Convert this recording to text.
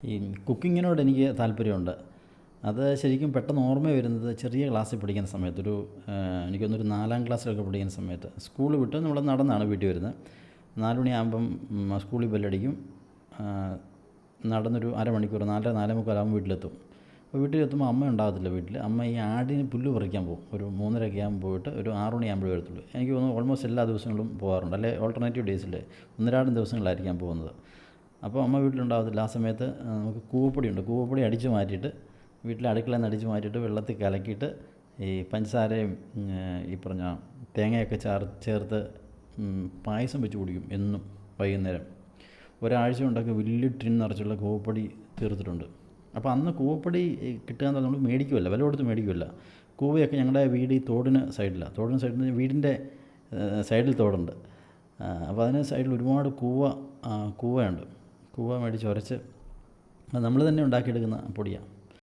ഈ കുക്കിങ്ങിനോട് എനിക്ക് താല്പര്യമുണ്ട്. അത് ശരിക്കും പെട്ടെന്ന് ഓർമ്മ വരുന്നത് ചെറിയ ക്ലാസ്സിൽ പഠിക്കുന്ന സമയത്ത് എനിക്ക് തോന്നുന്നു ഒരു 4-ാം ക്ലാസ്സിലൊക്കെ പഠിക്കുന്ന സമയത്ത് സ്കൂൾ വിട്ട് നമ്മൾ നടന്നാണ് വീട്ടിൽ വരുന്നത്. 4 മണിയാകുമ്പം സ്കൂളിൽ ബെല്ലടിക്കും. നടന്നൊരു അരമണിക്കൂർ 4 4:45 ആകുമ്പോൾ വീട്ടിലെത്തും. അപ്പോൾ വീട്ടിലെത്തുമ്പോൾ അമ്മ ഉണ്ടാകത്തില്ല വീട്ടിൽ. അമ്മ ഈ ആടിന് പുല്ല് പറിക്കാൻ പോകും. ഒരു 3:30 ആകുമ്പോൾ പോയിട്ട് ഒരു 6 മണിയാകുമ്പോഴേ വരത്തുള്ളൂ. എനിക്ക് തോന്നുന്നു ഓൾമോസ്റ്റ് എല്ലാ ദിവസങ്ങളും പോകാറുണ്ട്. അല്ലെ ഓൾട്ടർനേറ്റീവ് ഡേയ്സിൽ 1-2 ദിവസങ്ങളായിരിക്കാം പോകുന്നത്. അപ്പോൾ അമ്മ വീട്ടിലുണ്ടാകത്തില്ല. ആ സമയത്ത് നമുക്ക് കൂവപ്പൊടിയുണ്ട്. കൂവപ്പൊടി അടിച്ച് മാറ്റിയിട്ട് വീട്ടിലെ അടുക്കളയിൽ നിന്ന് അടിച്ച് മാറ്റിയിട്ട് വെള്ളത്തിൽ കലക്കിയിട്ട് ഈ പഞ്ചസാരയും ഈ പറഞ്ഞ തേങ്ങയൊക്കെ ചേർത്ത് പായസം വെച്ച് കുടിക്കും എന്നും വൈകുന്നേരം. ഒരാഴ്ച കൊണ്ടൊക്കെ വലിയ ടിൻ നിറച്ചുള്ള കൂവപ്പൊടി തീർത്തിട്ടുണ്ട്. അപ്പോൾ അന്ന് കൂവപ്പൊടി കിട്ടുക എന്ന് പറഞ്ഞാൽ നമ്മൾ മേടിക്കുമല്ല, വില കൊടുത്ത് മേടിക്കുമല്ല. കൂവയൊക്കെ ഞങ്ങളുടെ വീട് ഈ തോടിന് സൈഡിൽ വീടിൻ്റെ സൈഡിൽ തോടുണ്ട്. അപ്പോൾ അതിന് സൈഡിൽ ഒരുപാട് കൂവയുണ്ട്. കൂവ മേടിച്ച് ഉരച്ച് അത് നമ്മൾ തന്നെ ഉണ്ടാക്കിയെടുക്കുന്ന പൊടിയാണ്.